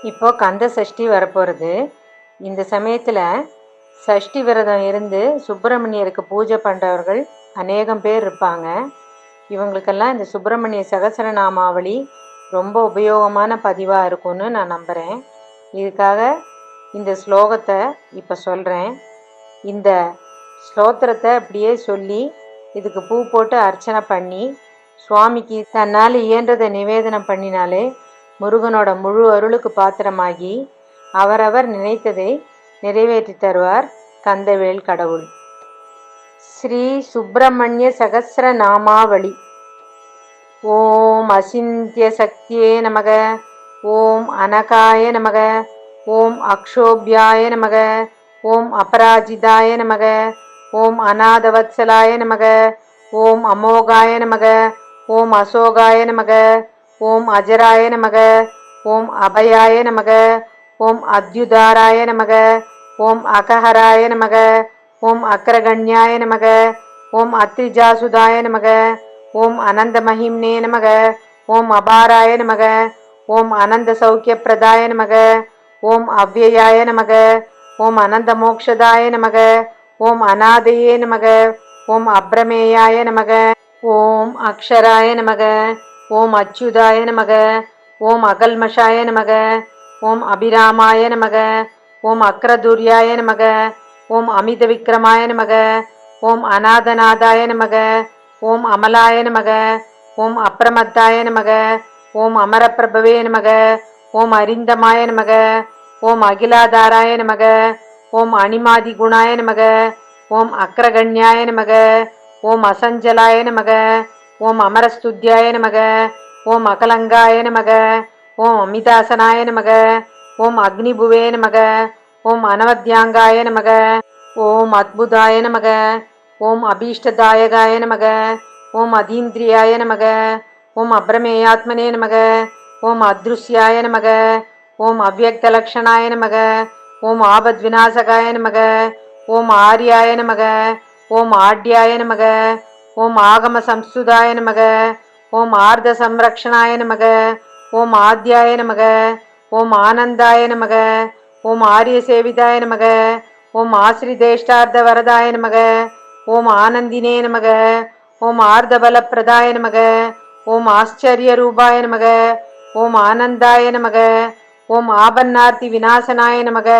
இப்போ கந்த சஷ்டி வரப்போகிறது. இந்த சமயத்தில் சஷ்டி விரதம் இருந்து சுப்பிரமணியருக்கு பூஜை பண்ணுறவர்கள் அநேகம் பேர் இருப்பாங்க. இவங்களுக்கெல்லாம் இந்த சுப்பிரமணிய சகசரநாமாவளி ரொம்ப உபயோகமான பதிவாக இருக்கும்னு நான் நம்புகிறேன். இதுக்காக இந்த ஸ்லோகத்தை இப்போ சொல்கிறேன். இந்த ஸ்லோத்திரத்தை அப்படியே சொல்லி இதுக்கு பூ போட்டு அர்ச்சனை பண்ணி சுவாமிக்கு தன்னால் இயன்றதை நிவேதனம் பண்ணினாலே முருகனோட முழு அருளுக்கு பாத்திரமாகி அவரவர் நினைத்ததை நிறைவேற்றி தருவார் கந்தவேல் கடவுள். ஸ்ரீ சுப்பிரமணிய சகஸ்ர நாமாவளி. ஓம் அசிந்திய சக்தியே நமக, ஓம் அனகாய நமக, ஓம் அக்ஷோபியாய நமக, ஓம் அபராஜிதாய நமக, ஓம் அநாதவத்சலாய நமக, ஓம் அமோகாய நமக, ஓம் அசோகாய நமக, ஓம் அஜராய நமக, ஓம் அபயாய நமக, ஓம் அத்யுதாராய நமக, ஓம் அகஹராய நமக, ஓம் அக்ரகண்யாய நமக, ஓம் அத்ரிஜாசுதாய நமக, ஓம் அனந்தமஹிம்னே நமக, ஓம் அபாராய நமக, ஓம் அனந்த சௌக்கியப்பிரதாய நமக, ஓம் அவ்யயாய நமக, ஓம் அனந்த மோக்ஷதாய நமக, ஓம் அநாதையே நமக, ஓம் அப்ரமேயாய நமக, ஓம் அக்ஷராய நமக, ஓம் அச்சுதாய நமக, ஓம் அகல்மஷாய நமக, ஓம் அபிராமாய நமக, ஓம் அக்ரதுர்யாய நமக, ஓம் அமித விக்ரமாய நமக, ஓம் அநாதநாதாய நமக, ஓம் அமலாய நமக, ஓம் அப்ரமத்தாய நமக, ஓம் அமரப்பிரபவே நமக, ஓம் அரிந்தமாய நமக, ஓம் அகிலாதாராய நமக, ஓம் அனிமாதி குணாய நமக, ஓம் அக்ரகண்யாய நமக, ஓம் அசஞ்சலாய நமக, ஓம் அமரஸ்துத்யாய நமக, ஓம் அகலங்காய நமக, ஓம் அமிதாசனாய நமக, ஓம் அக்னிபுவே நமக, ஓம் அனவத்யாங்காய நமக, ஓம் அத்புதாய நமக, ஓம் அபீஷ்டதாயகாய நமக, ஓம் அதீந்திரியாய நமக, ஓம் அப்ரமேயாத்மனே நமக, ஓம் அத்ருஷ்யாய நமக, ஓம் அவ்யக்தலக்ஷணாய நமக, ஓம் ஆபத்விநாசகாய நமக, ஓம் ஆர்யாய நமக, ஓம் ஆட்யாய நமக, ஓம் ஆகம சம்ஸ்துதாய நமக, ஓம் ஆர்த சம்ரக்ஷணாய நமக, ஓம் ஆத்யாய நமக, ஓம் ஆனந்தாய நமக, ஓம் ஆரிய சேவிதாய நமக, ஓம் ஆசிரிதேஷ்டார்த்த வரதாய நமக, ஓம் ஆனந்தினே நமக, ஓம் ஆர்தபலப்பிரதாய நமக, ஓம் ஆச்சரிய ரூபாய நமக, ஓம் ஆனந்தாய நமக, ஓம் ஆபன்னார்த்தி விநாசனாய நமக,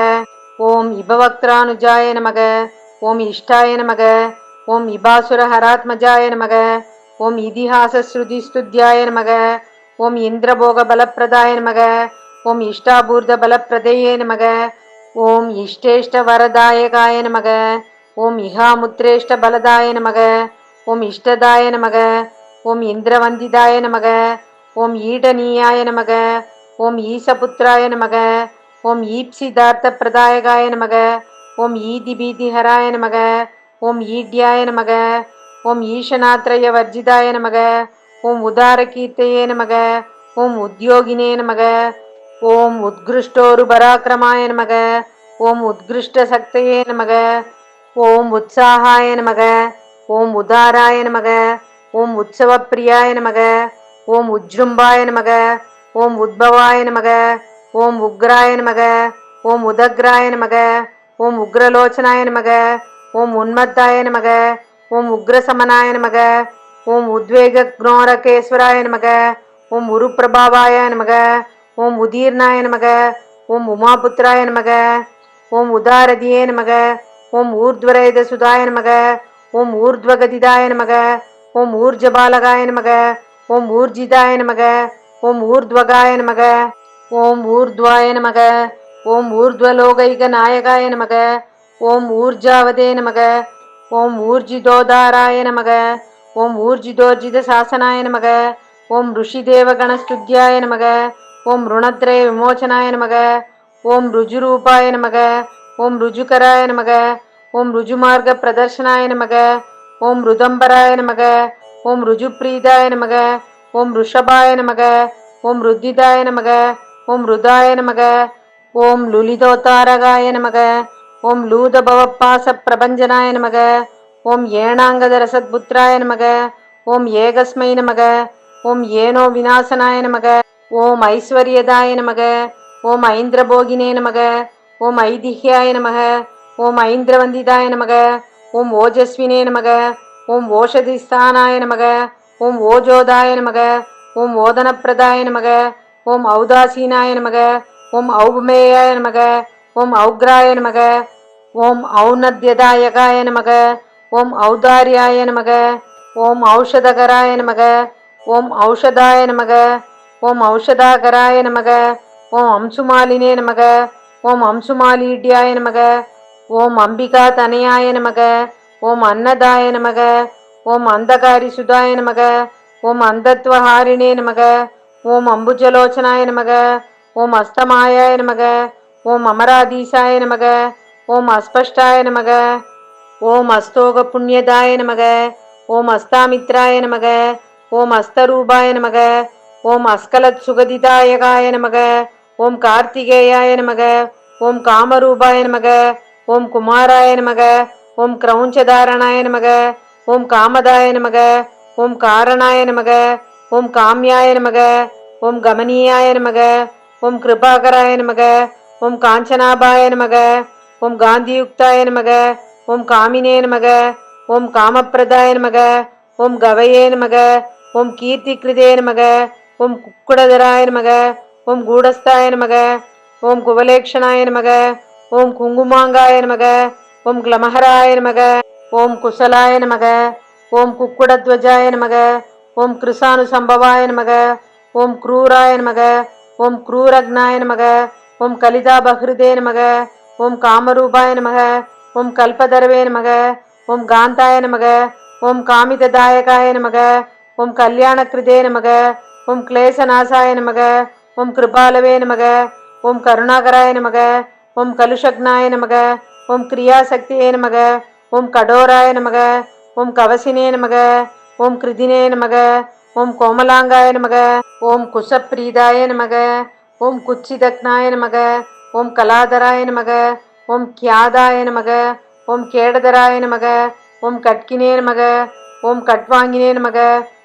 ஓம் இபவக்திரானுஜாய நமக, ஓம் இஷ்டாய நமக, ஓம் இபாசுர ஹராத்மஜாய நமக, ஓம் இதிஹாச ஸ்ருதி ஸ்துத்யாய நமக, ஓம் இந்திரபோக பலப்பிரதாய நமக, ஓம் இஷ்டாபூர்த பலப்பிரதேயே நமக, ஓம் இஷ்டேஷ்ட வரதாயகாய நமக, ஓம் இஹாமுத்ரேஷ்ட பலதாய நமக, ஓம் இஷ்டதாய நமக, ஓம் இந்திரவந்திதாய நமக, ஓம் ஈடனீயாய நமக, ஓம் ஈசபுத்திராய நமக, ஓம் ஈப்சிதார்த்த பிரதாயகாய நமக, ஓம் ஈதிபீதிஹராய நமக, ஓம் ஈட்யாய நமக, ஓம் ஈஷனாத்ரய வர்ஜிதாய நமக, ஓம் உதாரகீர்த்தையே நமக, ஓம் உத்யோகினே நமக, ஓம் உத்கிருஷ்டோரு பராக்கிரமாய நமக, ஓம் உத்கிருஷ்ட சக்தையே நமக, ஓம் உற்சாகாய நமக, ஓம் உதாராய நமக, ஓம் உற்சவப்பிரியாய நமக, ஓம் உஜ்ரும்பாய நமக, ஓம் உத்பவாய நமக, ஓம் உக்ராய நமக, ஓம் உதக்ராய நமக, ஓம் உக்ரலோச்சனாய நமக, ஓம் உன்மத்தாய நமக, ஓம் உக்ரசமனாய நமக, ஓம் உத்வேக குணோரகேஸ்வராய நமக, ஓம் உருப்பிரபாவாய நமக, ஓம் உதீர்ணாய நமக, ஓம் உமாபுத்திராய நமக, ஓம் உதாரதியே நமக, ஓம் ஊர்த்வரேத சுதாய நமக, ஓம் ஊர்த்வகதிதாய நமக, ஓம் ஊர்ஜபாலகாய நமக, ஓம் ஊர்ஜிதாய நமக, ஓம் ஊர்த்வகாய நமக, ஓம் ஊர்த்வாய நமக, ஓம் ஊர்த்வலோகைக நாயகாய நமக, ஓம் ஊர்ஜாவதே நமக, ஓம் ஊர்ஜிதோதாராய நமக, ஓம் ஊர்ஜிதோர்ஜித சாசனாய நமக, ஓம் ருஷிதேவகணஸ்துத்யாய நமக, ஓம் ருணத்ரய விமோச்சனாய நமக, ஓம் ருஜுரூபாய நமக, ஓம் ருஜுகராய நமக, ஓம் ருஜுமார்க பிரதர்ஷனாய நமக, ஓம் ருதம்பராய நமக, ஓம் ருஜுப்ரீதாய நமக, ஓம் ருஷபாய நமக, ஓம் ருத்திதாய நமக, ஓம் ருதாய நமக, ஓம் லுலிதோத்தாரகாய நமக, ஓம் லூதபவப்பாச பிரபஞ்சனாய நமக, ஓம் ஏனாங்கதர சத்புத்திராய நமக, ஓம் ஏகஸ்மை நமக, ஓம் ஏனோ விநாசனாய நமக, ஓம் ஐஸ்வர்யதாய நமக, ஓம் ஐந்திரபோகினே நமக. ஓம் ஐதிஹ்யாய நமக. ஓம் ஐந்திரவந்திதாய நமக. ஓம் ஓஜஸ்வினே நமக. ஓம் ஓஷதிஸ்தானாய நமக. ஓம் ஓஜோதாய நமக. ஓம் ஓதனப்பிரதாய நமக. ஓம் ஔதாசீனாய நமக. ஓம் ஔபமேயாய நமக. ஓம் ஔக்ராய நமக. ஓம் ஔநத்யதாயகாய நமக. ஓம் ஔதார்யாய நமக. ஓம் ஔஷதகராய நமக. ஓம் ஔஷதாய நமக. ஓம் ஔஷதாகராய நமக. ஓம் அம்சுமாலினே நமக. ஓம் அம்சுமாலீட்யாய நமக. ஓம் அம்பிகா தனயாய நமக. ஓம் அன்னதாய நமக. ஓம் அந்தகாரி சுதாய நமக. ஓம் அந்தத்வஹாரிணே நமக. ஓம் அம்புஜலோச்சனாய நமக. ஓம் அஸ்தமாயாய நமக. ஓம் அமராதீசாய நமக. ஓம் அஸ்பஷ்டாய நமக. ஓம் அஸ்தோக புண்ணியதாய நமக. ஓம் அஸ்தாமித்ராய நமக. ஓம் அஸ்தரூபாய நமக. ஓம் அஸ்கலத் சுகதிதாயகாய நமக. ஓம் கார்த்திகேயாய நமக. ஓம் காமரூபாய நமக. ஓம் குமாராய நமக. ஓம் கிரௌஞ்சதாரணாய நமக. ஓம் காமதாய நமக. ஓம் காரணாய நமக. ஓம் காமியாய நமக. ஓம் கமனீயாய நமக. ஓம் கிருபாகராய நமக. ஓம் காஞ்சனாபாய நமக. ஓம் காந்தியுக்தாய நமக. ஓம் காமினே நமக. ஓம் காமப்பிரதாய நமக. ஓம் கவயே நமக. ஓம் கீர்த்திகிருதே நமக. ஓம் குக்குடதராய நமக. ஓம் கூடஸ்தாய நமக. ஓம் குவலேக்ஷனாய நமக. ஓம் குங்குமாங்காய நமக. ஓம் கிளமஹராய நமக. ஓம் குசலாய நமக. ஓம் குக்குடத்வஜாய நமக. ஓம் கிருசானுசம்பவாய நமக. ஓம் க்ரூராய நமக. ஓம் க்ரூரக்னாய நமக. ஓம் கலிதாபஹிருதே நமக. ஓம் காமரூபாய நமக. ஓம் கல்பதரவே நமக. ஓம் காந்தாய நமக. ஓம் காமிததாயகாய நமக. ஓம் கல்யாணகிருதே நமக. ஓம் கிளேசநாசாய நமக. ஓம் கிருபாலவே நமக. ஓம் கருணாகராய நமக. ஓம் கலுஷக்னாய நமக. ஓம் கிரியாசக்தியே நமக. ஓம் கடோராய நமக. ஓம் கவசினே நமக. ஓம் கிருதினே நமக. ஓம் கோமலாங்காய நமக. ஓம் குஷப்ரீதாய நமக. ஓம் குச்சிதக்னாய நமக. ஓம் கலாதராய நமக. ஓம் கியாதாய நமக. ஓம் கேடதராய நமக. ஓம் கட்கினே நமக. ஓம் கட்வாங்கினே நமக.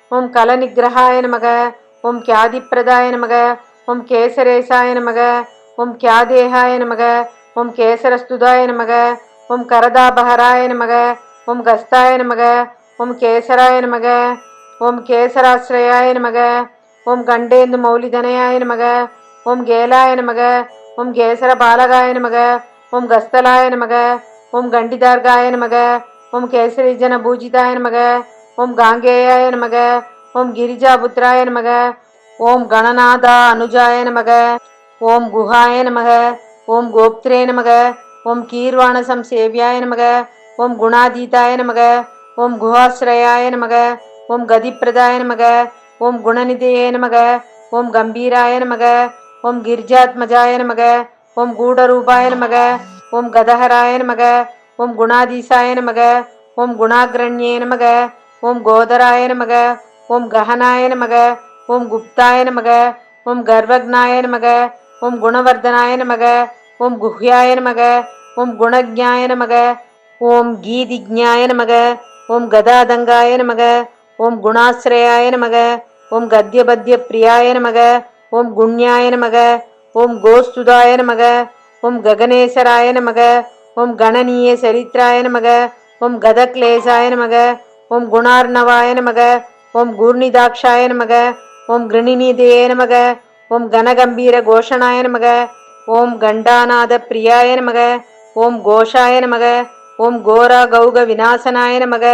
ஓம் கலநிகிரகாய நமக. ஓம் கியாதிப்பிரதாய நமக. ஓம் கேசரேசாய நமக. ஓம் கியாதேகாய நமக. ஓம் கேசரஸ்துதாய நமக. ஓம் கரதாபஹராய நமக. ஓம் கஸ்தாய நமக. ஓம் கேசராய நமக. ஓம் கேசராஸ்ரயாய நமக. ஓம் கண்டேந்து மௌலிதனயாய நமக. ஓம் கேலாய நமக. ஓம் கேசர பாலகாய நமக. ஓம் கஸ்தலாய நமக. ஓம் கண்டிதார்காய நமக. ஓம் கேசரிஜன பூஜிதாய நமக. ஓம் காங்கேயாய நமக. ஓம் கிரிஜாபுத்திராய நமக. ஓம் கணநாதா அனுஜாய நமக. ஓம் குஹாய நமக. ஓம் கோப்திரே நமக. ஓம் கீர்வாண சம்சேவியாய நமக. ஓம் குணாதீதாய நமக. ஓம் குஹாஸ்ரயாய நமக. ஓம் கதிப்பிரதாய நமக. ஓம் குணநிதியே நமக. ஓம் கம்பீராய நமக. ஓம் கிரிஜாத்மஜாய நமக. ஓம் கூடரூபாய நமக. ஓம் கதஹராய நமக. ஓம் குணாதீசாய நமக. ஓம் குணாகிரண்யே நமக. ஓம் கோதராய நமக. ஓம் கஹனாய நமக. ஓம் குப்தாய நமக. ஓம் கர்வக்னாய நமக. ஓம் குணவர்தனாய நமக. ஓம் குஹ்யாய நமக. ஓம் குணஜ்ஞாய நமக. ஓம் கீதிஜ்ஞாய நமக. ஓம் கதாதங்காய நமக. ஓம் குணாஸ்ரயாய நமக. ஓம் கத்யபத்ய பிரியாய நமக. ஓம் குண்யாய நமக. ஓம் கோஸ்துதாய நமக. ஓம் ககனேசராய நமக. ஓம் கணனீய சரித்ராய நமக. ஓம் கதக்லேசாய நமக. ஓம் குணார்ணவாய நமக. ஓம் கூர்ணிதாட்சாய நமக. ஓம் கிருணிநிதயே நமக. ஓம் கனகம்பீர கோஷணாய நமக. ஓம் கண்டாநாத பிரியாய நமக. ஓம் கோஷாய நமக. ஓம் கோரா கௌக விநாசனாய நமக.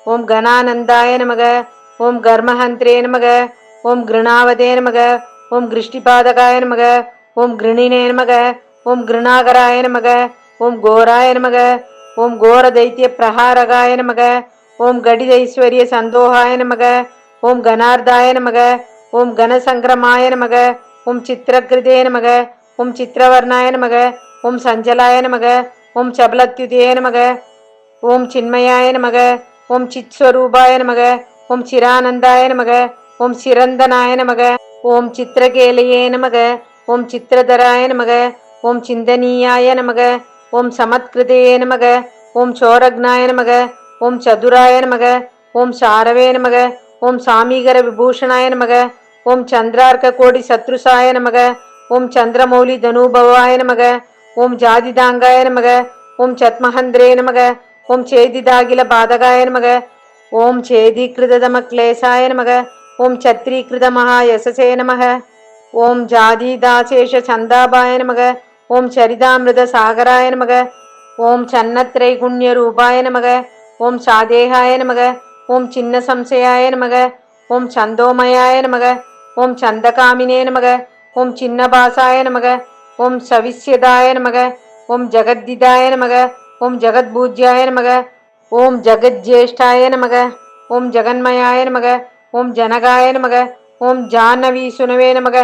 ஓம் கணானந்தாய நமக. ஓம் கர்மஹந்திரே நமக. ஓம் கிருணாவதே நமக. ஓம் கிருஷ்டிபாதகாய நமக. ஓம் கிருணினே நமக. ஓம் கிருணாகராய நமக. ஓம் கோராய நமக. ஓம் கோர தைத்திய பிரஹாரகாய நமக. ஓம் கடிதைஸ்வரிய சந்தோகாய நமக. ஓம் கணார்தாய நமக. ஓம் கணசங்கிரமாய நமக. ஓம் சித்திரகிருதே நமக. ஓம் சித்திரவர்ணாய நமக. ஓம் சஞ்சலாய நமக. ஓம் சபலத்யுதே நமக. ஓம் சின்மயாய நமக. ஓம் சித்ஸ்வரூபாய நமக. ஓம் சிரானந்தாய நமக. ஓம் சிரந்தனாய நமக. ஓம் சித்திரகேலயே நமக. ஓம் சித்திரதராய நமக. ஓம் சிந்தனீயாய நமக. ஓம் சமத்கிருதயே நமக. ஓம் சோரக்னாய நமக. ஓம் சதுராய நமக. ஓம் சாரவே நமக. ஓம் சாமீகர விபூஷணாய நமக. ஓம் சந்திரார்க்க கோடி சத்ருசாய நமக. ஓம் சந்திரமௌலி தனுபவாய நமக. ஓம் ஜாதிதாங்காய நமக. ஓம் சத்மஹந்திரே நமக. ஓம் சேதிதாகில பாதகாய நமக. ஓம் சேதீகிருததம கிளேசாய நமக. ஓம் சத்ரீகிருத மகாயசசே நமக. ஓம் ஜாதிதாசேஷ சந்தாபாய நமக. ஓம் சரிதாமிருத சாகராய நமக. ஓம் சன்னத்ரைகுண்ய ரூபாய நமக. ஓம் சாதேகாய நமக. ஓம் சின்ன சம்சயாய நமக. ஓம் சந்தோமயாய நமக. ஓம் சந்தகாமினே நமக. ஓம் சின்னபாசாய நமக. ஓம் சவிஸ்யதாய நமக. ஓம் ஜகத்திதாய நமக. ஓம் ஜகத்பூஜ்யாய நமக. ஓம் ஜகஜ்ஜேஷ்டாய நமக. ஓம் ஜகன்மயாய நமக. ஓம் ஜனகாய நமக. ஓம் ஜாஹ்னவி சுனவே நமக.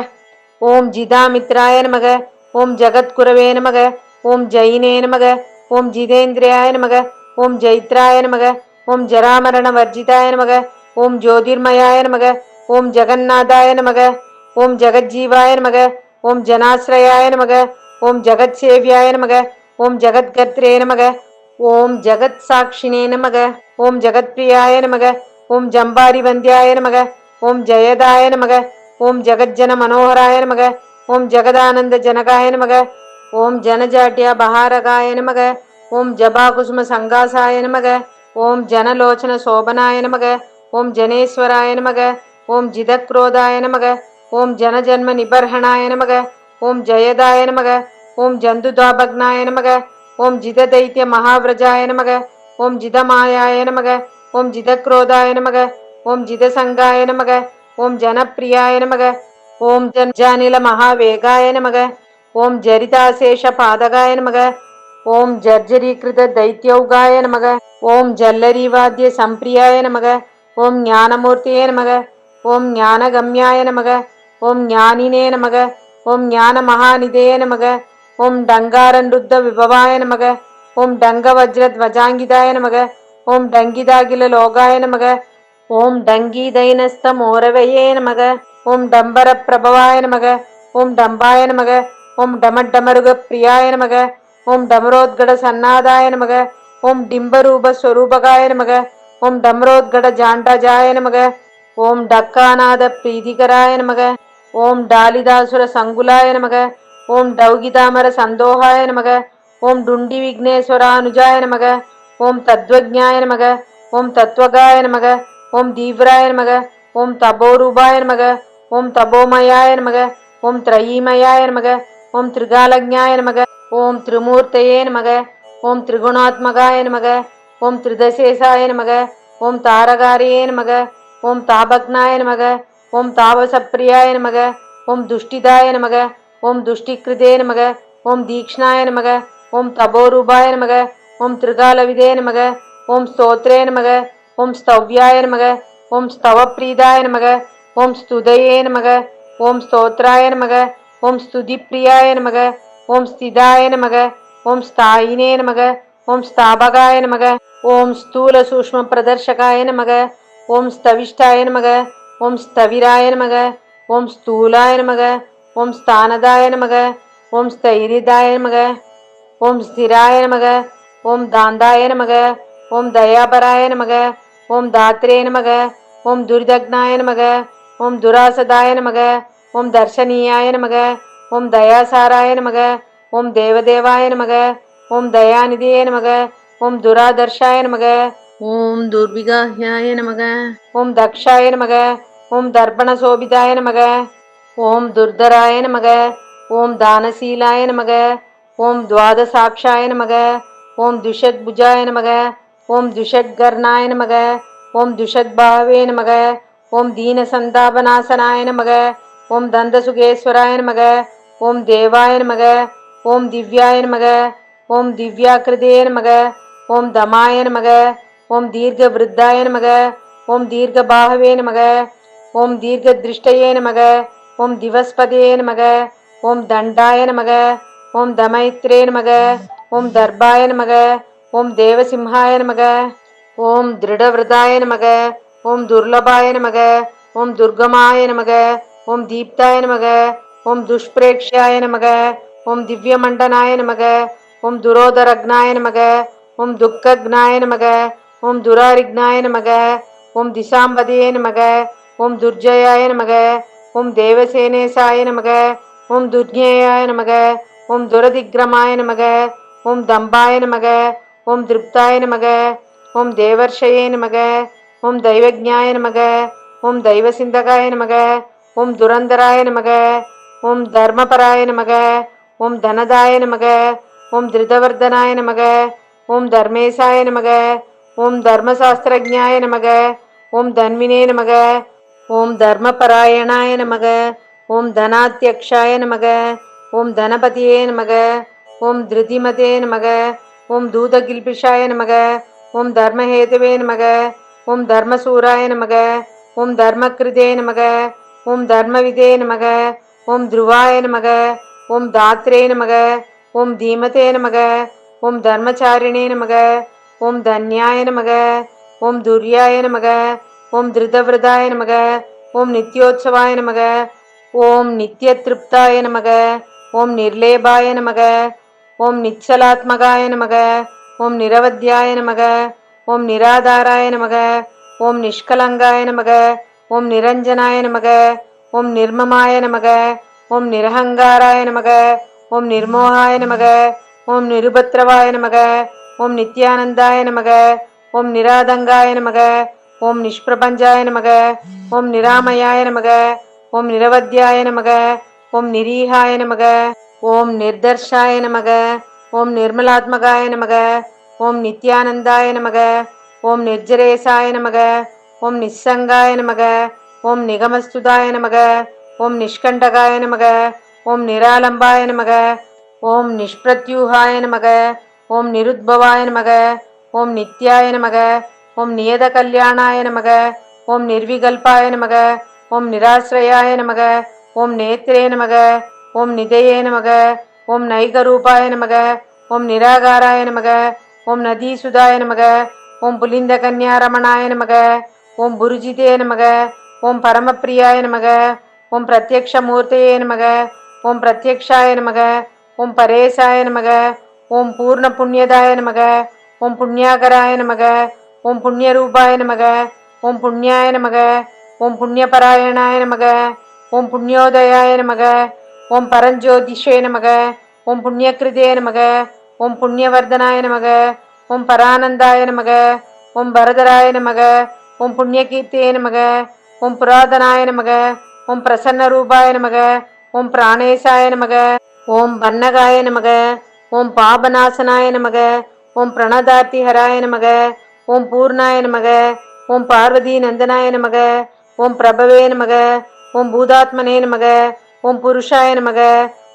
ஓம் ஜிதாமித்ராய நமக. ஓம் ஜகத்குரவே நமக. ஓம் ஜைனே நமக. ஓம் ஜிதேந்திரியாய நமக. ஓம் ஜைத்ராய நமக. ஓம் ஜராமரண வர்ஜிதாய நமக. ஓம் ஜோதிர்மயாய நமக. ஓம் ஜகநாதாய நமக. ஓம் ஜகஜ்ஜீவாய நமக. ஓம் ஜனாஸ்ரயாய நமக. ஓம் ஜகத்சேவியாய நமக. ஓம் ஜகத்கர்த்ரே நமக. ஓம் ஜகத் சாட்சினே நமக. ஓம் ஜகத்பிரியாய நமக. ஓம் ஜம்பாரி வந்தியாய நமக. ஓம் ஜயதாய நமக. ஓம் ஜகஜ்ஜன மனோகராய நமக. ஓம் ஜகதானந்த ஜனகாய நமக. ஓம் ஜனஜாட்யா பஹாரகாய நமக. ஓம் ஜபாகுசும சங்காசாய நமக. ஓம் ஜனலோச்சன சோபனாய நமக. ஓம் ஜனேஸ்வராய நமக. ஓம் ஜிதக்ரோதாய நமக. ஓம் ஜனஜன்ம நிபர்ஹணாய நமக. ஓம் ஜயதாய நமக. ஓம் ஜந்துதாபக்னாய நமக. ஓம் ஜிததைத்ய மகாவிரஜாய நமக. ஓம் ஜிதமாயாய நமக. ஓம் ஜிதக்ரோதாய நமக. ஓம் ஜிதசங்காய நமக. ஓம் ஜனப்பிரியாய நமக. ஓம் ஜன்ஜானில மகாவேகாய நமக. ஓம் ஜரிதாசேஷ பாதகாய நமக. ஓம் ஜர்ஜரீகிருத தைத்யௌகாய நமக. ஓம் ஜல்லரிவாத்திய சம்பிரியாய நமக. ஓம் ஞானமூர்த்தியே நமக. ஓம் ஞானகம்யாய நமக. ஓம் ஞானினே நமக. ஓம் ஞான மகாநிதேய நமக. ஓம் டங்காரன்ருத்த விபவாய நமக. ஓம் டங்கவஜ்ரத்வஜாங்கிதாய நமக. ஓம் டங்கிதாகில லோகாய நமக. ஓம் டங்கீதைனஸ்த மோரவையே நமக. ஓம் டம்பர பிரபவாய நமக. ஓம் டம்பாய நமக. ஓம் டமட்டமருக பிரியாய நமக. ஓம் டமரோத்கட சன்னாதாய நமக. ஓம் டிம்பரூப ஸ்வரூபகாய நமக. ஓம் டம்ரோத்கட ஜாண்டாஜாய நமக. ஓம் டக்காநாத பிரீதிகராய நமக. ஓம் டாலிதாசுர சங்குலாய நமக. ஓம் டௌகிதாமர சந்தோகாய நமக. ஓம் டுண்டி விக்னேஸ்வரானுஜாய நமக. ஓம் தத்வஜாய நமக. ஓம் தத்வகாய நமக. ஓம் தீவிராய நமக. ஓம் தபோரூபாய நமக. ஓம் தபோமயாய நமக. ஓம் திரயீமயாய நமக. ஓம் திரிகாலஜாய நமக. ஓம் திரிமூர்த்தயே நமக. ஓம் திரிகுணாத்மகாய நமக. ஓம் திரிதசேசாய நமக. ஓம் தாரகாரியே நமக. ஓம் தாபக்னாய நமக. ஓம் தாவசப்பிரியாய நமக. ஓம் துஷ்டிதாய நமக. ஓம் துஷ்டிகிருதே நமக. ஓம் தீக்ஷ்ணாய நமக. ஓம் தபோரூபாய நமக. ஓம் திரிகாலவிதே நமக. ஓம் ஸ்தோத்ரே நமக. ஓம் ஸ்தவ்யாய நமக. ஓம் ஸ்தவப்ரீதாய நமக. ஓம் ஸ்துதயே நமக. ஓம் ஸ்தோத்ராய நமக. ஓம் ஸ்துதிப்பிரியாய நமக. ஓம் ஸ்திதாய நமக. ஓம் ஸ்தாயினே நமக. ஓம் ஸ்தாபகாய நமக. ஓம் ஸ்தூல சூக்ஷ்ம பிரதர்ஷகாய நமக. ஓம் ஸ்தவிஷ்டாய நமக. ஓம் ஸ்தவிராய நமக. ஓம் ஸ்தூலாய நமக. ஓம் ஸ்தானதாய நமக. ஓம் ஸ்தைரிதாய நமக. ஓம் ஸ்திராய நமக. ஓம் தாந்தாய நமக. ஓம் தயாபராய நமக. ஓம் தாத்ரே நமக. ஓம் துரிதக்னாய நமக. ஓம் துராசதாய நமக. ஓம் தர்ஷனீயாய நமக. ஓம் தயாசாராய நமக. ஓம் தேவதேவாய நமக. ஓம் தயாநிதியே நமக. ஓம் துராதர்ஷாய நமக. ஓம் துர்விகாஹ்யாய நமக. ஓம் தக்ஷாய நமக. ஓம் தர்ப்பணசோபிதாய நமக. ஓம் துர்தராய நமக. ஓம் தானசீலாய நமக. ஓம் துவாதசாட்சாய நமக. ஓம் துஷத்புஜாய நமக. ஓம் துஷத்கர்ணாய நமக. ஓம் துஷத்பாவே நமக. ஓம் தீனசந்தாபநாசனாய நமக. ஓம் தந்தசுகேஸ்வராய நமக. ஓம் தேவாய நமக. ஓம் திவ்யாய நமக. ஓம் திவ்யாக்கிருதே நமக. ஓம் தமாய நமக. ஓம் தீர்க்கவிருத்தாய நமக. ஓம் தீர்க்கபாகவே நமக. ஓம் தீர்க்கதிருஷ்டயே நமக. ஓம் திவஸ்பதே நமக. ஓம் தண்டாய நமக. ஓம் தமைத்ரே நமக. ஓம் தர்பாய நமக. ஓம் தேவசிம்ஹாய நமக. ஓம் திருடவிரதாய நமக. ஓம் துர்லபாய நமக. ஓம் துர்கமாய நமக. ஓம் தீப்தாய நமக. ஓம் துஷ்பிரேக்ஷாய நமக. ஓம் திவ்யமண்டனாய நமக. ஓம் துரோதரக்னாய நமக. ஓம் துக்கக்னாய நமக. ஓம் துராரிக்னாய நமக. ஓம் திசாம்பதே நமக. ஓம் துர்ஜயாய நமக. ஓம் தேவசேனேசாய நமக. ஓம் துர்ஞேயாய நமக. ஓம் துரதிக்ரமாய நமக. ஓம் தம்பாய நமக. ஓம் திருப்தாய நமக. ஓம் தேவர்ஷயே நமக. ஓம் தெய்வஜ்ஞாய நமக. ஓம் தெய்வசிந்தகாய நமக. ஓம் துரந்தராய நமக. ஓம் தர்மபராய நமக. ஓம் தனதாய நமக. ஓம் திருதவர்தனாய நமக. ஓம் தர்மேசாய நமக. ஓம் தர்மசாஸ்திரஜாய நமக. ஓம் தன்வினே நமக. ஓம் தர்மபராயணாய நமக. ஓம் தனாத்யக்ஷாய நமக. ஓம் தனபதியே நமக. ஓம் திருதிமதே நமக. ஓம் தூதகில்பிஷாய நமக. ஓம் தர்மஹேதுவே நமக. ஓம் தர்மசூராய நமக. ஓம் தர்மகிருதே நமக. ஓம் தர்மவிதே நமக. ஓம் துருவாய நமக. ஓம் தாத்ரே நமக. ஓம் தீமதே நமக. ஓம் தர்மச்சாரிணே நமக. ஓம் தன்யாய நமக. ஓம் துர்யாய நமக. ஓம் திருதவிரதாய நமக. ஓம் நித்யோத்சவாய நமக. ஓம் நித்யத்ருப்தாய நமக. ஓம் நிர்லேபாய நமக. ஓம் நிச்சலாத்மகாய நமக. ஓம் நிரவத்யாய நமக. ஓம் நிராதாராய நமக. ஓம் நிஷ்கலங்காய நமக. ஓம் நிரஞ்சனாய நமக. ஓம் நிர்மமாய நமக. ஓம் நிரஹங்காராய நமக. ஓம் நிர்மோகாய நமக. ஓம் நிருபத்ரவாய நமக. ஓம் நித்யானந்தாய நமக. ஓம் நிராதங்காய நமக. ஓம் நிஷ்பிரபஞ்சாய நமக. ஓம் நிராமயாய நமக. ஓம் நிரவத்யாய நமக. ஓம் நிரீகாய நமக. ஓம் நிர்தர்ஷாய நமக. ஓம் நிர்மலாத்மகாய நமக. ஓம் நித்யானந்தாய நமக. ஓம் நிர்ஜரேசாய நமக. ஓம் நிஸ்ஸங்காய நமக. ஓம் நிகமஸ்துதாய நமக. ஓம் நிஷ்கண்டகாய நமக. ஓம் நிராலம்பாய நமக. ஓம் நிஷ்பிரத்யூகாய நமக. ஓம் நிருத்பவாய நமக. ஓம் நித்யாய நமக. ஓம் நியத கல்யாணாய நமக. ஓம் நிர்விகல்பாய நமக. ஓம் நிராஸ்ரயாய நமக. ஓம் நேத்ரே நமக. ஓம் நிதயே நமக. ஓம் நைகரூபாய நமக. ஓம் நிராகாராய நமக. ஓம் நதீசுதாய நமக. ஓம் புலிந்த கன்யாரமணாய நமக. ஓம் புருஜிதே நமக. ஓம் பரமப்பிரியாய நமக. ஓம் பிரத்யக்ஷமூர்த்தயே நமக. ஓம் பிரத்யக்ஷாய நமக. ஓம் பரேசாய நமக. ஓம் பூர்ண புண்ணியதாய நமக. ஓம் புண்ணியாகராய நமக. ஓம் புண்ணியரூபாய நமக. ஓம் புண்ணியாய நமக. ஓம் புண்ணியபராயணாய நமக. ஓம் புண்ணியோதயாய நமக. ஓம் பரஞ்சோதிஷே நமக. ஓம் புண்ணியகிருதே நமக. ஓம் புண்ணியவர்தனாய நமக. ஓம் பரானந்தாய நமக. ஓம் பரதராய நமக. ஓம் புண்ணியகீர்த்தியே நமக. ஓம் புராதனாய நமக. ஓம் பிரசன்னரூபாய நமக. ஓம் பிராணேசாய நமக. ஓம் பன்னகாய நமக. ஓம் பாபநாசனாய நமக. ஓம் பிரணதார்த்திஹராய நமக. ஓம் பூர்ணாய நமக. ஓம் பார்வதி நந்தனாய நமக. ஓம் பிரபவே நமக. ஓம் பூதாத்மனே நமக. ஓம் புருஷாய நமக.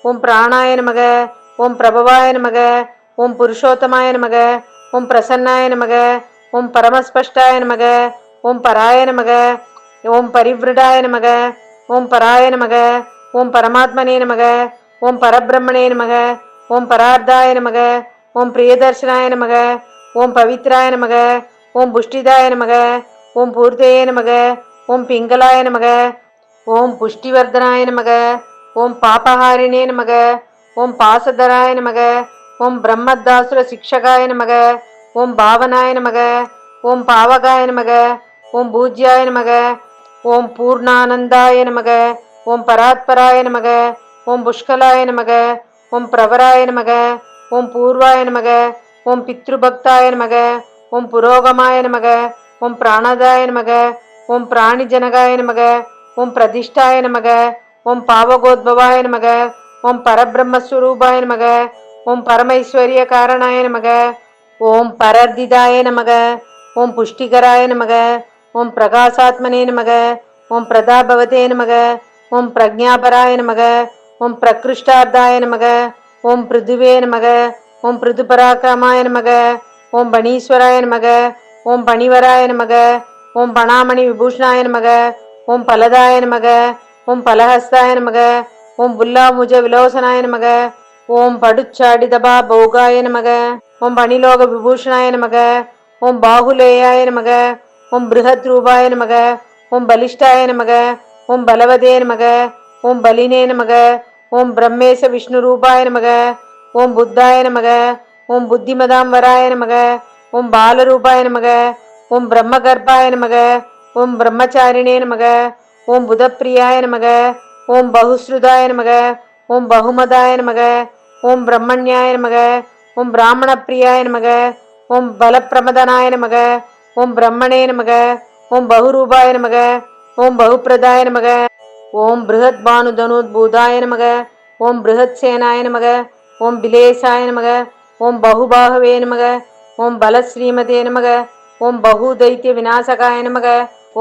ஓம் பிராணாய நமக. ஓம் பிரபவாய நமக. ஓம் புருஷோத்தமாய நமக. ஓம் பிரசன்னாய நமக. ஓம் பரமஸ்பஷ்டாய நமக. ஓம் பராய நமக. ஓம் பரிவ்ருடாய நமக. ஓம் பராய நமக. ஓம் பரமாத்மனே நமக. ஓம் பரபிரம்மணே நமக. ஓம் பரார்த்தாய நமக. ஓம் பிரியதர்ஷனாய நமக. ஓம் பவித்ராய நமக. ஓம் புஷ்டிதாய நமக. ஓம் பூர்த்தயே நமக. ஓம் பிங்களாய நமக. ஓம் புஷ்டிவர்தனாய நமக. ஓம் பாபஹாரிணே நமக. ஓம் பாசதராய நமக. ஓம் பிரம்மதாசுர சிக்ஷகாய நமக. ஓம் பாவனாய நமக. ஓம் பாவகாய நமக. ஓம் பூஜ்யாய நமக. ஓம் பூர்ணானந்தாய நமக. ஓம் பராத்பராய நமக. ஓம் புஷ்கலாய நமக. ஓம் பிரவராய நமக. ஓம் பூர்வாய நமக. ஓம் பித்ருபக்தாய நமக. ஓம் புரோகமாய நமக. ஓம் பிராணதாய நமக. ஓம் பிராணிஜனகாய நமக. ஓம் பிரதிஷ்டாய நமக. ஓம் பாவகோத்பவாய நமக. ஓம் பரபிரம்மஸ்வரூபாய நமக. ஓம் பரமைஸ்வரிய காரணாய நமக. ஓம் பரர்திதாய நமக. ஓம் புஷ்டிகராய நமக. ஓம் பிரகாசாத்மனே நமக. ஓம் பிரதாபவதே நமக. ஓம் பிரஜாபராய நமக. ஓம் பிரகிருஷ்டார்த்தாய நமக. ஓம் பிருதுவே நமக. ஓம் பிருதுபராக்கிரமாய நமக. ஓம் பணீஸ்வராய நமக. ஓம் பணிவராய நமக. ஓம் பணாமணி விபூஷணாய நமக. ஓம் பலதாய நமக. ஓம் பலஹஸ்தாய நமக. ஓம் புல்லாமுஜ விலோசனாய நமக. ஓம் படுச்சாடிதபா பௌகாய நமக. ஓம் பணிலோக விபூஷணாய நமக. ஓம் பாகுலேயாய நமக. ஓம் பிருஹத் ரூபாய நமக. ஓம் பலிஷ்டாய நமக. ஓம் பலவதே நமக. ஓம் பலினே நமக. ஓம் பிரம்மேச விஷ்ணு ரூபாய நமக. ஓம் புத்தாய நமக. ஓம் புத்திமதாம் வராய நமக. ஓம் பாலரூபாய நமக. ஓம் பிரம்மகர்ப்பாய நமக. ஓம் பிரம்மச்சாரிணே நமக. ஓம் புதப்பிரியாய நமக. ஓம் பகுஸ்ருதாய நமக. ஓம் பகுமதாய நமக, ஓம் பிரம்மண்யாய நமக, ஓம் பிராமண பிரியாய நமக, ஓம் பலப்பிரமதனாய நமக, ஓம் பிரம்மணே நமக, ஓம் பகுரூபாய நமக, ஓம் பகுப்பிரதாய நமக, ஓம் பிருகத் பானு தனுத்பூதாய நமக, ஓம் பிருகத் சேனாய நமக, ஓம் பிலேசாய நமக, ஓம் பகுபாகவே நமக, ஓம் பலஸ்ரீமதே நமக, ஓம் பகுதைத்திய விநாசகாய நமக,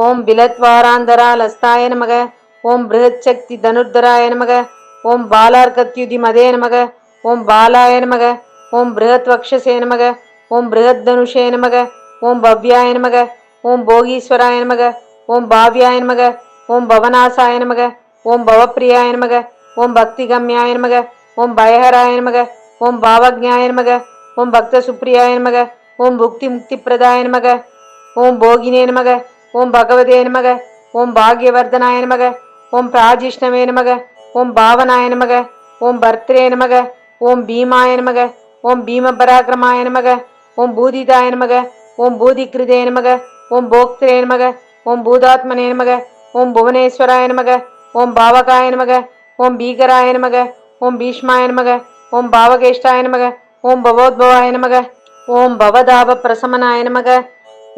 ஓம் பிலத்வாராந்தரா லஸ்தாய நமக, ஓம் பிருகத் சக்தி தனுர்தராய நமக, ஓம் பாலார்கத்யுதி மதே நமக, ஓம் பாலாய நமக, ஓம் பிருகத் வக்ஷசே நமக, ஓம் பிருகத் தனுஷே நமக, ஓம் பவ்யாய நமக, ஓம் போகீஸ்வராய நமக, ஓம் பாவ்யாய நமக, ஓம் பவநாசாய நமக, ஓம் பவப்பிரியாய நமக, ஓம் பக்திகம்யாய நமக, ஓம் பயஹராய நமக, ஓம் பாவஜ்ஞாய நமக, ஓம் பக்த சுப்ரியாய நமக, ஓம் புக்தி முக்தி பிரதாய நமக, ஓம் போகினே நமக, ஓம் பகவதே நமக, ஓம் பாக்யவர்தனாய நமக, ஓம் பிராஜிஷ்ணவே நமக, ஓம் பாவனாய நமக, ஓம் பர்த்ரே நமக, ஓம் பீமாய நமக, ஓம் பீம பராக்கிரமாய நமக, ஓம் பூதிதாய நமக, ஓம் பூதிகிருதே நமக, ஓம் போக்திரே நமக, ஓம் பூதாத்மனே நமக, ஓம் புவனேஸ்வராய நமக, ஓம் பாவகாய நமக, ஓம் பீகராய நமக, ஓம் பீஷ்மாய நமக, ஓம் பாவகேஷ்டாய நமக, ஓம் பவோத்பவாய நமக, ஓம் பவதாப பிரசமனாய நமக,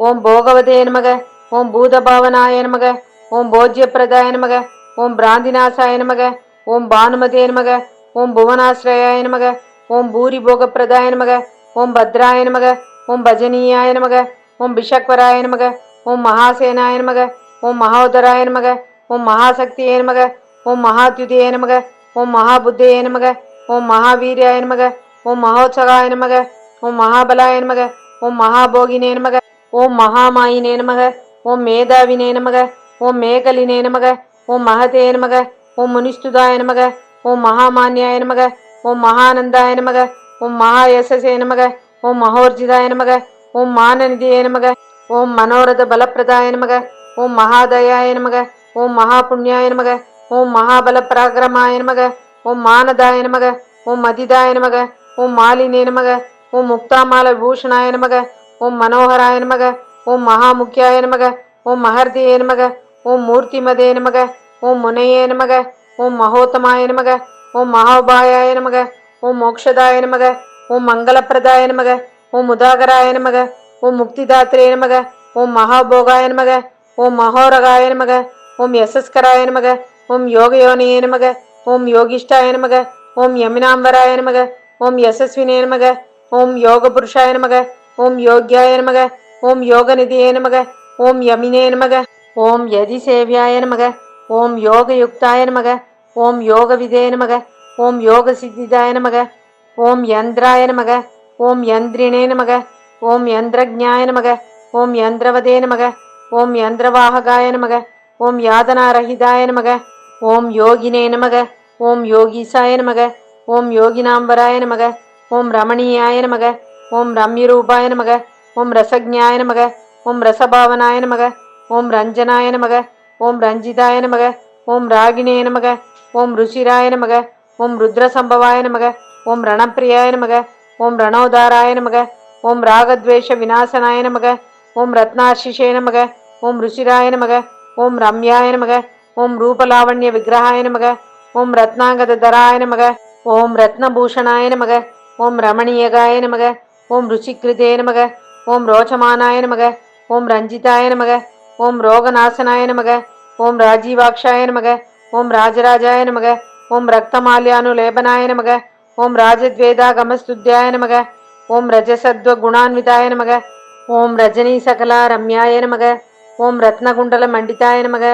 ஓம் போகவதே நமக, ஓம் பூதபாவனாய நமக, ஓம் போஜ்யப்பிரதாய நமக, ஓம் பிராந்திநாசாய நமக, ஓம் பானுமதே நமக, ஓம் புவனாஸ்ரயாய நமக, ஓம் பூரி போகப்பிரதாய நமக, ஓம் பத்ராய நமக, ஓம் பஜனீயாய நமக, ஓம் பிஷக்வராய நமக, ஓம் மகாசேனாய நமக, ஓம் மகோதராய நமக, ஓம் மகாசக்தியே நமக, ஓம் மகாத்யுதே நமக, ஓம் மகாபுத்தே நமக, ஓம் மகாவீர்யாய நமக, ஓம் மகோத்சகாய நமக, ஓம் மகாபலாய நமக, ஓம் மகாபோகினே நமக, ஓம் மகாமாயினே நமக, ஓம் மேதாவினே நமக, ஓம் மேகலினே நமக, ஓம் மகதே நமக, ஓம் முனிஸ்துதாய நமக, ஓம் மகாமான்யாய நமக, ஓம் மகானந்தாய நமக, ஓம் மகாயசசே நமக, ஓம் மகோர்ஜிதாய நமக, ஓம் மானநிதியே நமக, ஓம் மனோரத பலப்பிரதாய நமக, ஓம் மகாதயாய நமக, ஓம் மகாபுண்ணியாய நமக, ஓம் மகாபல பராக்கிரமாய நமக, ஓம் மானதாய நமக, ஓம் மதிதாய நமக, ஓம் மாலினே நமக, ஓம் முக்தாமால விபூஷணாய நமக, ஓம் மனோகராய நமக, ஓம் மகாமுக்கியாய நமக, ஓம் மகர்தியே நமக, ஓம் மூர்த்திமதே நமக, ஓம் முனையே நமக, ஓம் மகோத்தமாய நமக, ஓம் மகோபாயாய நமக, ஓம் மோக்ஷதாய நமக, ஓம் மங்களப்பிரதாய நமக, ஓம் உதாகராய நமக, ஓம் முக்திதாத்ரே நமக, ஓம் மகாபோகாய நமக, ஓம் மகோரகாய நமக, ஓம் யசஸ்கராய நமக, ஓம் யோகயோனியே நமக, ஓம் யோகிஷ்டாய நமக, ஓம் யமினாம்பராய நமக, ஓம் யசஸ்வினே நமக, ஓம் யோகபுருஷாய நமக, ஓம் யோக்யாய நமக, ஓம் யோகநிதியே நமக, ஓம் யமினே நமக, ஓம் யதிசேவியாய நமக, ஓம் யோகயுக்தாய நமக, ஓம் யோகவிதே நமக, ஓம் யோகசித்திதாய நமக, ஓம் யந்திராய நமக, ஓம் யந்திரிணே நமக, ஓம் யந்திரஜாய நமக, ஓம் யந்திரவதே நமக, ஓம் யந்திரவாககாய நமக, ஓம் யாதனாரஹிதாய நமக, ஓம் யோகினே நமக, ஓம் யோகீசாய நமக, ஓம் யோகினாம்பராய நமக, ஓம் ரமணீயாய நமக, ஓம் ரம்யரூபாய நமக, ஓம் ரசஜாய நமக, ஓம் ரசபாவனாய நமக, ஓம் ரஞ்சனாய நமக, ஓம் ரஞ்சிதாய நமக, ஓம் ராகிணே நமக, ஓம் ருஷிராய நமக, ஓம் ருத்ரசம்பவாய நமக, ஓம் ரணப்பிரியாய நமக, ஓம் ரணோதாராய நமக, ஓம் ராகத்வேஷ விநாசனாய நமக, ஓம் ரத்னாசிஷே நமக, ஓம் ருஷிராய நமக, ஓம் ரம்யாய நமக, ஓம் ரூபலாவண்ய விக்கிரகாய நமக, ஓம் ரத்னாங்கதராய நமக, ஓம் ரத்னபூஷணாய நமக, ஓம் ரமணீயகாய நமக, ஓம் ருச்சிகிருதே நமக, ஓம் ரோச்சமானாய நமக, ஓம் ரஞ்சிதாய நமக, ஓம் ரோகநாசனாய நமக, ஓம் ராஜீவாக்ஷாய நமக, ஓம் ராஜராஜாய நமக, ஓம் ரக்தமால்யானுலேபனாய நமக, ஓம் ராஜத்வேதாகமஸ்துத்யாய நமக, ஓம் ரஜசத்வகுணான்விதாய நமக, ஓம் ரஜனீசகலா ரம்யாய நமக, ஓம் ரத்னகுண்டல மண்டிதாய நமக,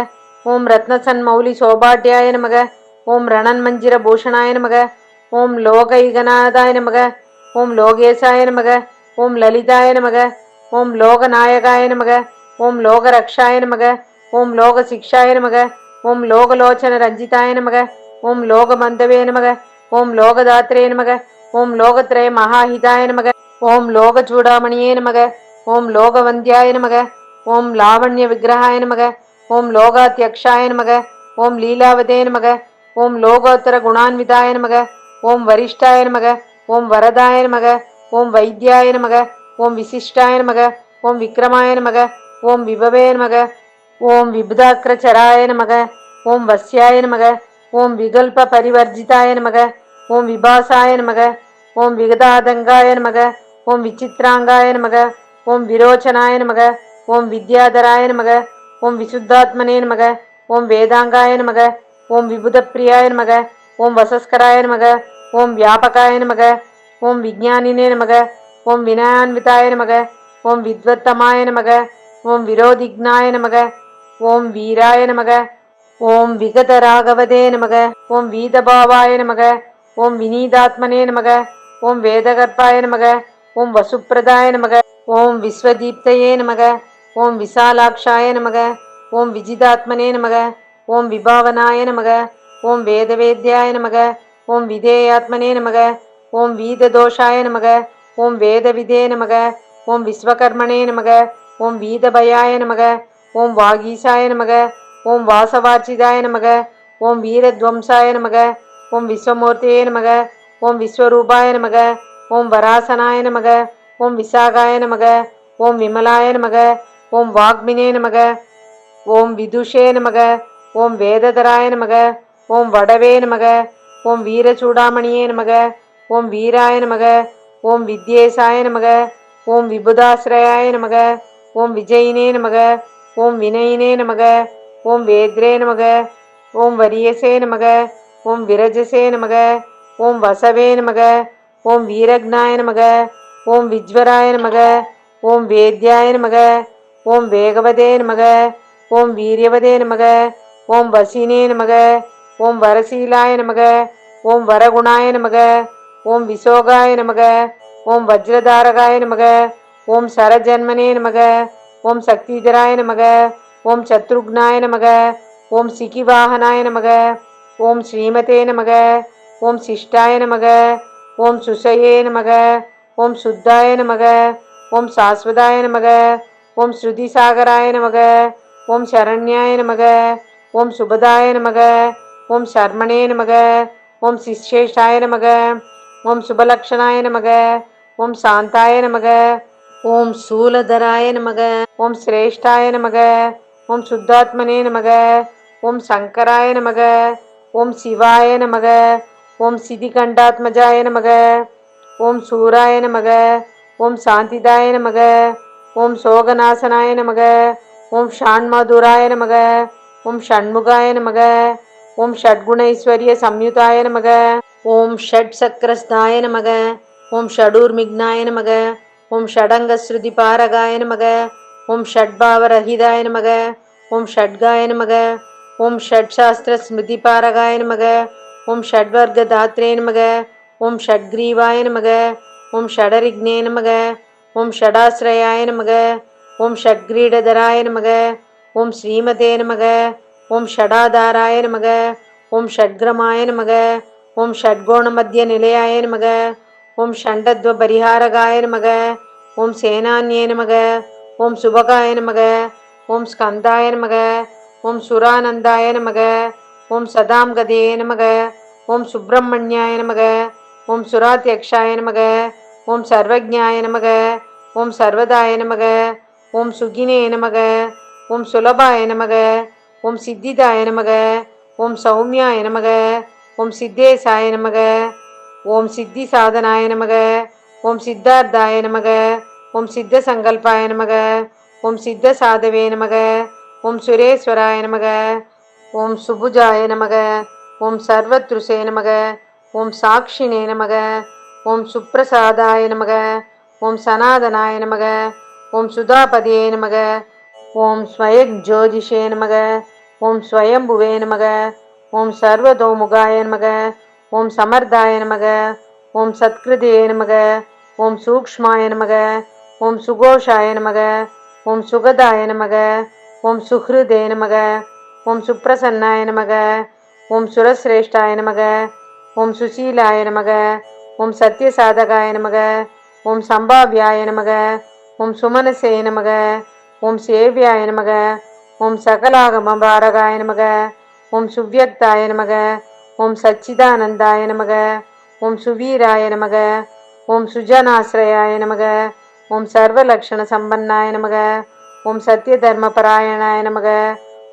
ஓம் ரத்னசன்மௌலி சோபாட்யாய நமக, ஓம் ரணன்மஞ்சிர பூஷணாய நமக, ஓம் லோகைகநாதாய நமக, ஓம் லோகேசாய நமக, ஓம் லலிதாய நமக, ஓம் லோகநாயகாய நமக, ஓம் லோகரக்ஷாய நமக, ஓம் லோகசிக்ஷாய நமக, ஓம் லோகலோச்சன ரஞ்சிதாய நமக, ஓம் லோகமந்தவே நமக, ஓம் லோகதாத்ரே நமக, ஓம் லோகத்ரய மகாஹிதாய நமக, ஓம் லோகச்சூடாமணியே நமக, ஓம் லோகவந்தியாய நமக, ஓம் லாவண்ய விக்கிரகாய நமக, ஓம் லோகாத்யக்ஷாய நமக, ஓம் லீலாவதே நமக, ஓம் லோகோத்தர குணான்விதாய நமக, ஓம் வரிஷ்டாய நமக, ஓம் வரதாய நமக, ஓம் வைத்தியாய நமக, ஓம் விசிஷ்டாய நமக, ஓம் விக்ரமாய நமக, ஓம் விபவே நமக, ஓம் விபுதாக்கிரச்சராய நமக, ஓம் வஸ்யாய நமக, ஓம் விகல்ப பரிவர்ஜிதாய நமக. ஓம் விபாசாய நமக. ஓம் விகதாதங்காய நமக. ஓம் விசித்ராங்காய நமக. ஓம் விரோச்சனாய நமக. ஓம் வித்யாதராய நமக. ஓம் விசுத்தாத்மனே நமக. ஓம் வேதாங்காய நமக. ஓம் விபுதப்பிரியாய நமக. ஓம் வசஸ்கராய நமக. ஓம் வியாபகாய நமக. ஓம் விஜானினே நமக. ஓம் வினயான்விதாய நமக. ஓம் வித்வத்தமாய நமக. ஓம் விரோதிக்னாய நமக. ஓம் வீராய நமக. ஓம் விகதராகவதே நமக. ஓம் வீதபாவாய நமக. ஓம் வினீதாத்மனே நமக. ஓம் வேதகர்ப்பாய நமக. ஓம் வசுப்பிரதாய நமக. ஓம் விஸ்வதீப்தயே நமக. ஓம் விசாலாட்சாய நமக. ஓம் விஜிதாத்மனே நமக. ஓம் விபாவனாய நமக. ஓம் வேதவேத்யாய நமக. ஓம் விதேயாத்மனே நமக. ஓம் வீததோஷாய நமக. ஓம் வேதவிதே நமக. ஓம் விஸ்வகர்மணே நமக. ஓம் வீதபயாய நமக. ஓம் வாகீசாய நமக. ஓம் வாசவார்ச்சிதாய நமக. ஓம் வீரத்வம்சாய நமக. ஓம் விஸ்வமூர்த்தியே நமக. ஓம் விஸ்வரூபாய நமக. ஓம் வராசனாய நமக. ஓம் விசாகாய நமக. ஓம் விமலாய நமக. ஓம் வாக்மினே நமக. ஓம் விதுஷே நமக. ஓம் வேததராய நமக. ஓம் வடவே நமக. ஓம் வீரசூடாமணியே நமக. ஓம் வீராய நமக. ஓம் வித்யேசாய நமக. ஓம் விபுதாசிரயாய நமக. ஓம் விஜயினே நமக. ஓம் வினயினே நமக. ஓம் வேத்ரே நமக. ஓம் வரியசே நமக. ஓம் விரஜசே நமக. ஓம் வசவே நமக. ஓம் வீரக்னாய நமக. ஓம் விஜ்வராய நமக. ஓம் வேத்யாய நமக. ஓம் வேகவதே நமக. ஓம் வீரியவதே நமக. ஓம் வசினே நமக. ஓம் வரசீலாய நமக. ஓம் வரகுணாய நமக. ஓம் விசோகாய நமக. ஓம் வஜ்ரதாரகாய நமக. ஓம் சரஜன்மனே நமக. ஓம் சக்திதராய நமக. ஓம் சத்ருக்னாய நமக. ஓம் சிகிவாகனாய நமக. ஓம் ஸ்ரீமதே நமக. ஓம் சிஷ்டாய நமக. ஓம் சுசயே நமக. ஓம் சுத்தாய நமக. ஓம் சாஸ்வதாய நமக. ஓம் ஸ்ருதிசாகராய நமக. ஓம் சரண்யாய நமக. ஓம் சுபதாய நமக. ஓம் சர்மணே நமக. ஓம் சிஷ்யேஷாய நமக. ஓம் சுபலக்ஷணாய நமக. ஓம் சாந்தாய நமக. ஓம் சூலதராய நமக. ஓம் சிரேஷ்டாய நமக. ஓம் சுத்தாத்மனே நமக. ஓம் சங்கராய நமக. ஓம் சிவாய நமக. ஓம் சிதிகண்டாத்மஜாய நமக. ஓம் சூராய நமக. ஓம் சாந்திதாய நமக. ஓம் சோகநாசனாய நமக. ஓம் ஷாண்மதுராய நமக. ஓம் ஷண்முகாய நமக. ஓம் ஷட்குணைஸ்வரிய சம்யுதாய நமக. ஓம் ஷட் சக்கரஸ்தாய நமக. ஓம் ஷடூர்மிக்னாய நமக. ஓம் ஷடங்கஸ்ருதி பாரகாய நமக. ஓம் ஷட்பாவரஹிதாய நமக. ஓம் ஷட்காய நமக. ஓம் ஷட்சாஸ்திர ஸ்மிருதி பாரகாய நமக. ஓம் ஷட்வர்க தாத்ரே நமக. ஓம் ஷட்கிரீவாய நமக. ஓம் ஷடரிக்னே நமக. ஓம் ஷடாஸ்ரயாய நமக. ஓம் ஷட்கிரீடதராய நமக. ஓம் ஸ்ரீமதே நமக. ஓம் ஷடாதாராய நமக. ஓம் ஷட்கிரமாய நமக. ஓம் ஷட்கோணமத்திய நிலையாய நமக. ஓம் ஷண்டத்வ பரிஹாரகாய நமக. ஓம் சேனான்யே நமக. ஓம் சுபகாய நமக. ஓம் ஸ்கந்தாய நமக. ஓம் சுரானந்தாய நமக. ஓம் சதாம் கதே நமக. ஓம் சுப்பிரமணியாய நமக. ஓம் சுராத்யக்ஷாய நமக. ஓம் சர்வஜாய நமக. ஓம் சர்வதாய நமக. ஓம் சுகினே நமக. ஓம் சுலபாய நமக. ஓம் சித்திதாய நமக. ஓம் சௌமியாய நமக. ஓம் சித்தேசாய நமக. ஓம் சித்தி சாதனாய நமக. ஓம் சித்தார்த்தாய நமக. ஓம் சித்த சங்கல்பாய நமக. ஓம் சித்த சாதவே நமக. ஓம் சுரேஸ்வராய நமக. ஓம் சுபுஜாய நமக. ஓம் சர்வத்ருஷே நமக. ஓம் சாட்சினே நமக. ஓம் சுப்ரசாதாய நமக. ஓம் சனாதனாய நமக. ஓம் சுதாபதியே நமக. ஓம் ஸ்வயஜோதிஷே நமக. ஓம் ஸ்வயம்புவே நமக. ஓம் சர்வதோமுகாய நமக. ஓம் சமர்த்தாய நமக. ஓம் சத்கிருதே நமக. ஓம் சூக்ஷ்மாய நமக. ஓம் சுகோஷாய நமக. ஓம் சுகதாய நமக. ஓம் சுஹ்ருதே நமக. ஓம் சுப்ரசன்னாய நமக. ஓம் சுரஸ்ரேஷ்டாய நமக. ஓம் சுசீலாய நமக. ஓம் சத்யசாதகாய நமக. ஓம் சம்பாவ்யாய நமக. ஓம் சுமனசே நமக. ஓம் சேவ்யாய நமக. ஓம் சகலாகமபாரகாய நமக. ஓம் சுவ்யக்தாய நமக. ஓம் சச்சிதானந்தாய நமக. ஓம் சுவீராய நமக. ஓம் சுஜனாஸ்ரயாய நமக. ஓம் சர்வலக்ஷண சம்பன்னாய நமக. ஓம் சத்யதர்மபராயணாய நமக.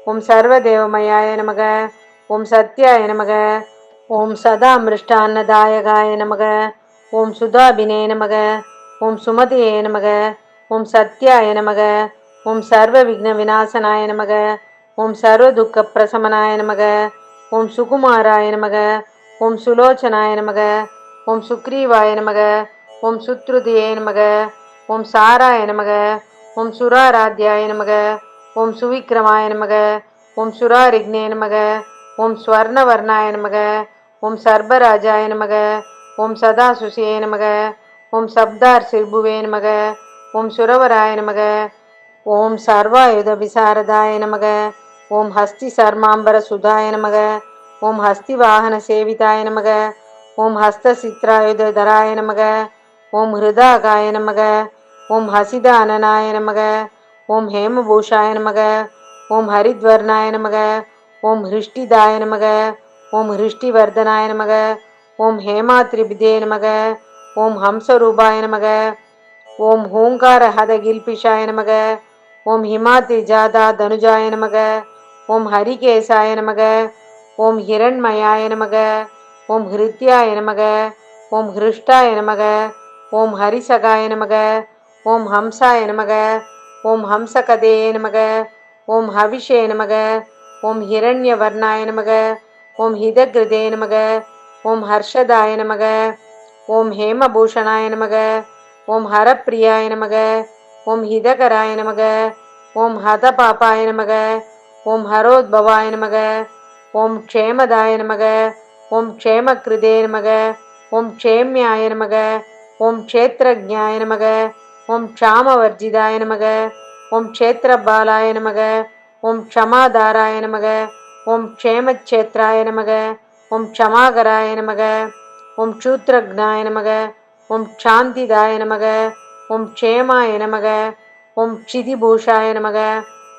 ஓம் சர்வதேவமயாய நமக. ஓம் சத்யாய நமக. ஓம் சதா மிருஷ்டான்னதாயகாய நமக. ஓம் சுதாபினே நமக. ஓம் சுமதியே நமக. ஓம் சத்யாய நமக. ஓம் சர்வ விக்ன விநாசனாய நமக. ஓம் சர்வ துக்க பிரசமனாய நமக. ஓம் சுகுமாராய நமக. ஓம் சுலோச்சனாய நமக. ஓம் சுக்ரீவாய நமக. ஓம் சுத்ருதியே நமக. ஓம் சாராய நமக. ஓம் சுராராத்யாய நமக. ஓம் சுவிக்ரமாய நமக. ஓம் சுராரிக்னே நமக. ஓம் ஸ்வர்ணவர்ணாய நமக. ஓம் சர்பராஜாய நமக. ஓம் சதாசுஷே நமக. ஓம் சப்தார் சிர்புவே நமக. ஓம் சுரவராய நமக. ஓம் சர்வாயுத விசாரதாய நமக. ஓம் ஹஸ்தி சர்மாம்பர சுதாய நமக. ஓம் ஹஸ்தி வாகன சேவிதாய நமக. ஓம் ஹஸ்த சித்ராயுத தராய நமக. ஓம் ஹிருதாகாய நமக. ஓம் ஹசித அனனாய நமக. ஓம் ஹேமபூஷாய நமக. ஓம் ஹரித்வர்ணாய நமக. ஓம் ஹிருஷ்டிதாய நமக. ஓம் ஹிருஷ்டிவர்தனாய நமக. ஓம் ஹேமாத்ரிபிதே நமக. ஓம் ஹம்சரூபாய நமக. ஓம் ஹூங்கார ஹதகில்பிஷாய நமக. ஓம் ஹிமாத்ரி ஜாதா தனுஜாய நமக. ஓம் ஹரிகேசாய நமக. ஓம் ஹிரண்மயாய நமக. ஓம் ஹிருத்யாய நமக. ஓம் ஹிருஷ்டாய நமக. ஓம் ஹரிசகாய நமக. ஓம் ஹம்சாய நமக. ஓம் ஹம்சகதேய நமக. ஓம் ஹவிஷே நமக. ஓம் ஹிரண்யவர்ணாய நமக. ஓம் ஹிதகிருதே நமக. ஓம் ஹர்ஷதாய நமக. ஓம் ஹேமபூஷணாய நமக. ஓம் ஹரப்பிரியாய நமக. ஓம் ஹிதகராய நமக. ஓம் ஹதபாபாய நமக. ஓம் ஹரோத்பவாய நமக. ஓம் க்ஷேமதாய நமக. ஓம் க்ஷேமக்ருதே நமக. ஓம் க்ஷேம்யாய நமக. ஓம் க்ஷேத்ரஜ்ஞாய நமக. ஓம் க்ஷாமவர்ஜிதாய நமக. ஓம் க்ஷேத்ரபாலாய நமக. ஓம் க்ஷமாதாராய நமக. ஓம் க்ஷேமக்ஷேத்ராய நமக. ஓம் க்ஷமாகராய நமக. ஓம் க்ஷூத்ரக்னாய நமக. ஓம் க்ஷாந்திதாய நமக. ஓம் க்ஷேமாய நமக. ஓம் க்ஷிதிபூஷாய நமக.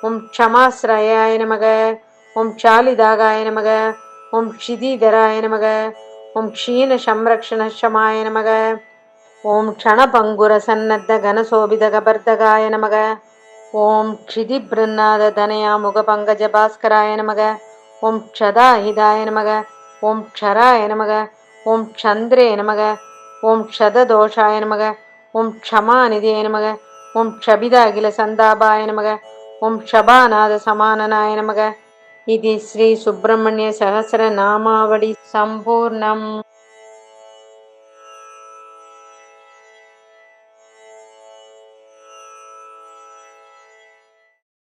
ஓம் க்ஷமாஸ்ரயாய நமக. ஓம் க்ஷாலிதாகாய நமக. ஓம் க்ஷிதிதராய நமக. ஓம் க்ஷீண சம்ரக்ஷணஷமாய நமக. ஓம் க்ஷணபங்குர சன்னத்த கனசோபித கபர்தகாய நமக. ஓம் க்ஷிதிபிருன்னாத தனயா முகபங்கஜ பாஸ்கராய நமக. ஓம் க்ஷதாஹிதாய நமக. ஓம் க்ஷராய நமக. ஓம் க்ஷந்திரே நமக. ஓம் க்ஷததோஷாய நமக. ஓம் க்ஷமாநிதே நமக. ஓம் க்ஷபித அகில சந்தாபாய நமக. ஓம் க்ஷபாநாத சமானனாய நமக. இது ஸ்ரீ சுப்பிரமணிய சகஸ்ர நாமாவளி சம்பூர்ணம்.